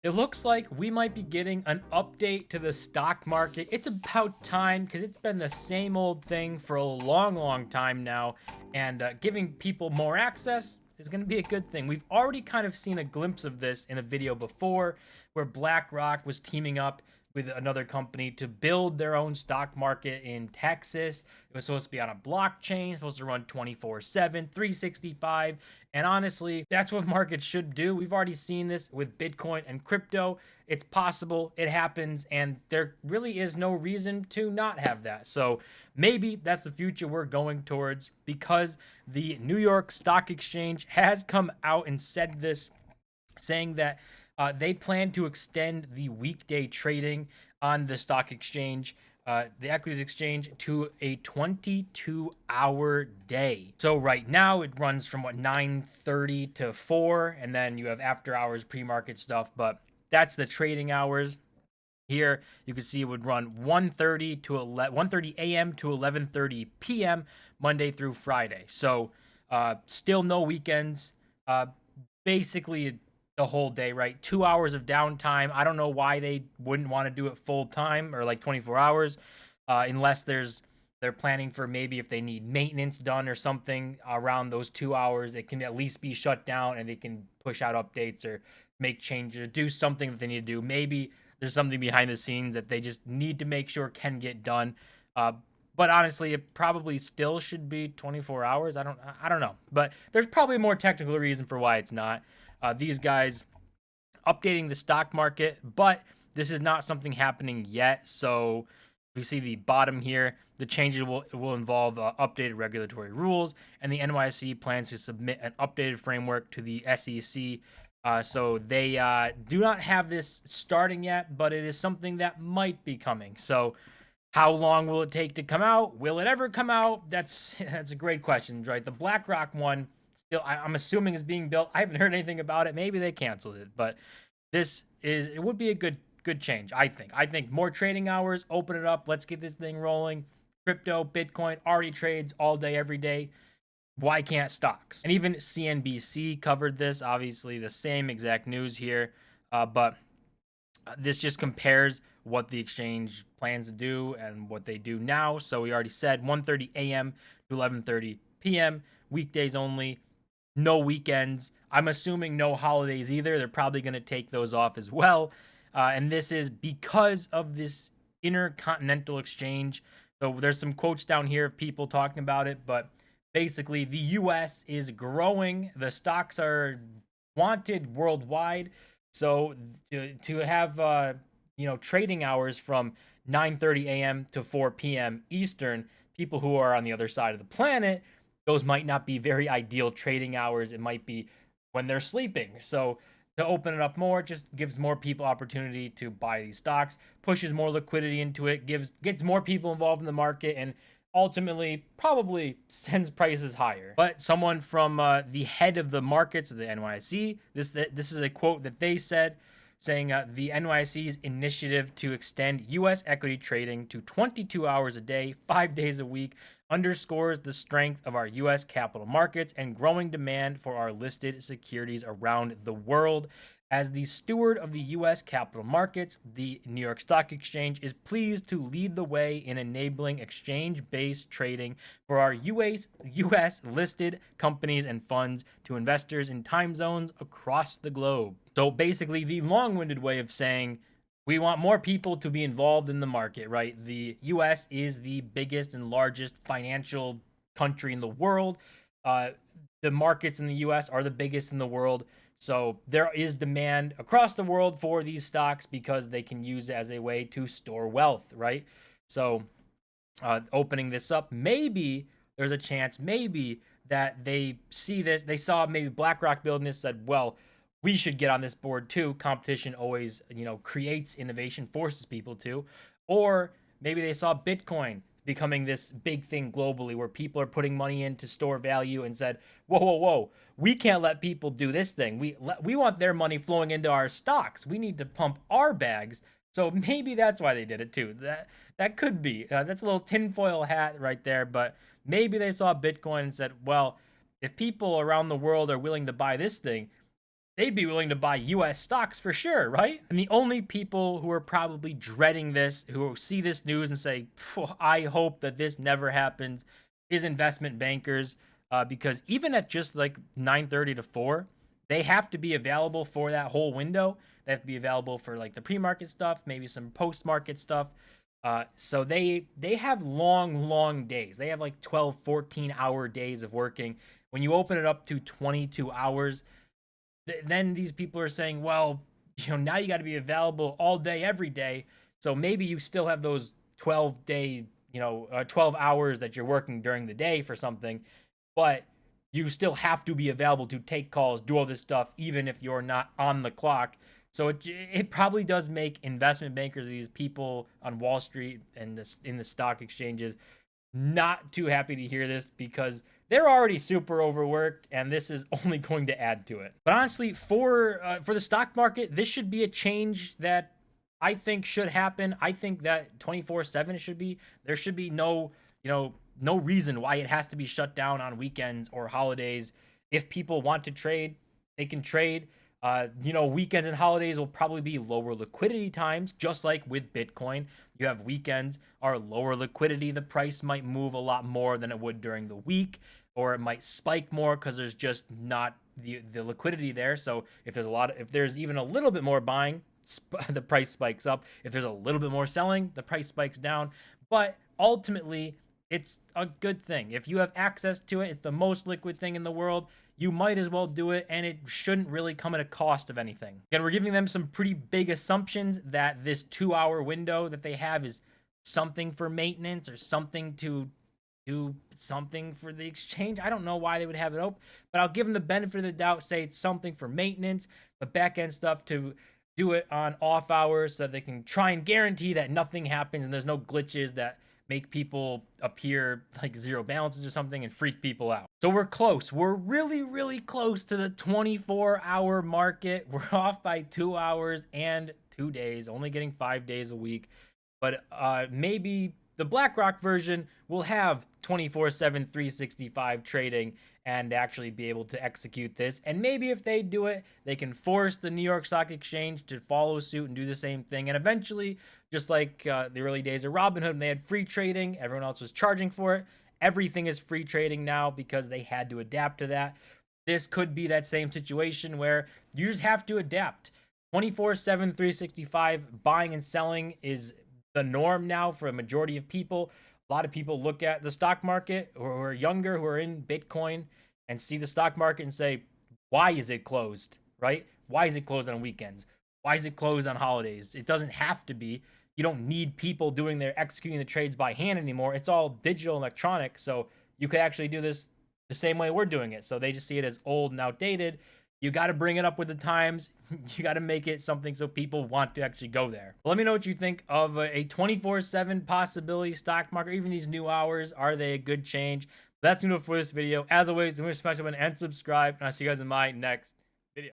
It looks like we might be getting an update to the stock market. It's about time because it's been the same old thing for a long time now. And giving people more access is going to be a good thing. We've already kind of seen a glimpse of this in a video before where BlackRock was teaming up with another company to build their own stock market in Texas. It was supposed to be on a blockchain, supposed to run 24/7, 365. And honestly, that's what markets should do. We've already seen this with Bitcoin and crypto. It's possible, it happens, and there really is no reason to not have that. So maybe that's the future we're going towards because the New York Stock Exchange has come out and said this, saying that they plan to extend the weekday trading on the stock exchange, the equities exchange, to a 22-hour day. So right now it runs from 9:30 to 4, and then you have after hours pre-market stuff. But that's the trading hours. Here you can see it would run 1:30 a.m. to 11:30 p.m. Monday through Friday. So still no weekends. Basically the whole day, right? 2 hours of downtime. I don't know why they wouldn't want to do it full time or like 24 hours, unless they're planning for maybe if they need maintenance done or something around those 2 hours, it can at least be shut down and they can push out updates or make changes, do something that they need to do. Maybe there's something behind the scenes that they just need to make sure can get done. But honestly, it probably still should be 24 hours. I don't know, but there's probably a more technical reason for why it's not. These guys updating the stock market, but this is not something happening yet. So if we see the bottom here, the changes will involve updated regulatory rules, and the NYSE plans to submit an updated framework to the SEC. So they do not have this starting yet, but it is something that might be coming. So how long will it take to come out? Will it ever come out? That's a great question, right? The BlackRock one still, I'm assuming, is being built. I haven't heard anything about it. Maybe they canceled it, but it would be a good change, I think. I think more trading hours, open it up, let's get this thing rolling. Crypto, Bitcoin already trades all day, every day. Why can't stocks? And even CNBC covered this, obviously the same exact news here, but this just compares what the exchange plans to do and what they do now. So we already said 1:30 a.m. to 11:30 p.m. weekdays only, no weekends. I'm assuming no holidays either. They're probably going to take those off as well. And this is because of this intercontinental exchange. So there's some quotes down here of people talking about it, but basically the US is growing. The stocks are wanted worldwide. So to have trading hours from 9:30 a.m. to 4 p.m. Eastern, people who are on the other side of the planet, those might not be very ideal trading hours. It might be when they're sleeping. So to open it up more, just gives more people opportunity to buy these stocks, pushes more liquidity into it, gets more people involved in the market, and ultimately probably sends prices higher. But someone from the head of the markets of the NYSE, this is a quote that they said, saying the NYSE's initiative to extend U.S. equity trading to 22 hours a day, 5 days a week, underscores the strength of our U.S. capital markets and growing demand for our listed securities around the world. As the steward of the U.S. capital markets, the New York Stock Exchange is pleased to lead the way in enabling exchange-based trading for our U.S. listed companies and funds to investors in time zones across the globe. So basically, the long-winded way of saying we want more people to be involved in the market, right? The U.S. is the biggest and largest financial country in the world. The markets in the U.S. are the biggest in the world. So there is demand across the world for these stocks because they can use it as a way to store wealth, right? So opening this up, maybe there's a chance, maybe that they see this, they saw maybe BlackRock building this, said, well, we should get on this board too. Competition always, creates innovation, forces people to. Or maybe they saw Bitcoin becoming this big thing globally where people are putting money in to store value and said, whoa, we can't let people do this thing. We want their money flowing into our stocks. We need to pump our bags. So maybe that's why they did it too. That could be. That's a little tinfoil hat right there. But maybe they saw Bitcoin and said, well, if people around the world are willing to buy this thing, they'd be willing to buy US stocks for sure, right? And the only people who are probably dreading this, who see this news and say, I hope that this never happens, is investment bankers. Because even at just like 9:30 to 4, they have to be available for that whole window. They have to be available for like the pre-market stuff, maybe some post-market stuff. So they have long days. They have like 12, 14-hour days of working. When you open it up to 22 hours, then these people are saying, well, now you got to be available all day, every day. So maybe you still have those 12 hours that you're working during the day for something, but you still have to be available to take calls, do all this stuff, even if you're not on the clock. So it probably does make investment bankers, these people on Wall Street and in the stock exchanges, not too happy to hear this, because they're already super overworked and this is only going to add to it. But honestly, for the stock market, this should be a change that I think should happen. I think that 24/7 should be, there should be no reason why it has to be shut down on weekends or holidays. If people want to trade, they can trade. Weekends and holidays will probably be lower liquidity times, just like with Bitcoin. You have weekends are lower liquidity. The price might move a lot more than it would during the week, or it might spike more because there's just not the liquidity there. So if there's even a little bit more buying, the price spikes up. If there's a little bit more selling, the price spikes down. But ultimately, it's a good thing. If you have access to it, it's the most liquid thing in the world. You might as well do it, and it shouldn't really come at a cost of anything. Again, we're giving them some pretty big assumptions that this 2-hour window that they have is something for maintenance or something to do something for the exchange. I don't know why they would have it open, but I'll give them the benefit of the doubt, say it's something for maintenance, but back-end stuff to do it on off hours so they can try and guarantee that nothing happens and there's no glitches that make people appear like zero balances or something and freak people out. So we're close. We're really close to the 24-hour market. We're off by 2 hours and 2 days, only getting 5 days a week. But maybe the BlackRock version will have 24/7, 365 trading and actually be able to execute this. And maybe if they do it, they can force the New York Stock Exchange to follow suit and do the same thing. And eventually, just like the early days of Robinhood, they had free trading. Everyone else was charging for it. Everything is free trading now because they had to adapt to that. This could be that same situation where you just have to adapt. 24/7, 365 buying and selling is the norm now for a majority of people. A lot of people look at the stock market who are younger, who are in Bitcoin, and see the stock market and say, why is it closed, right? Why is it closed on weekends? Why is it closed on holidays? It doesn't have to be. You don't need people executing the trades by hand anymore. It's all digital and electronic. So you could actually do this the same way we're doing it. So they just see it as old and outdated. You got to bring it up with the times. You got to make it something so people want to actually go there. But let me know what you think of a 24/7 possibility stock market, even these new hours. Are they a good change? That's enough for this video. As always, don't forget to smash that button and subscribe, and I'll see you guys in my next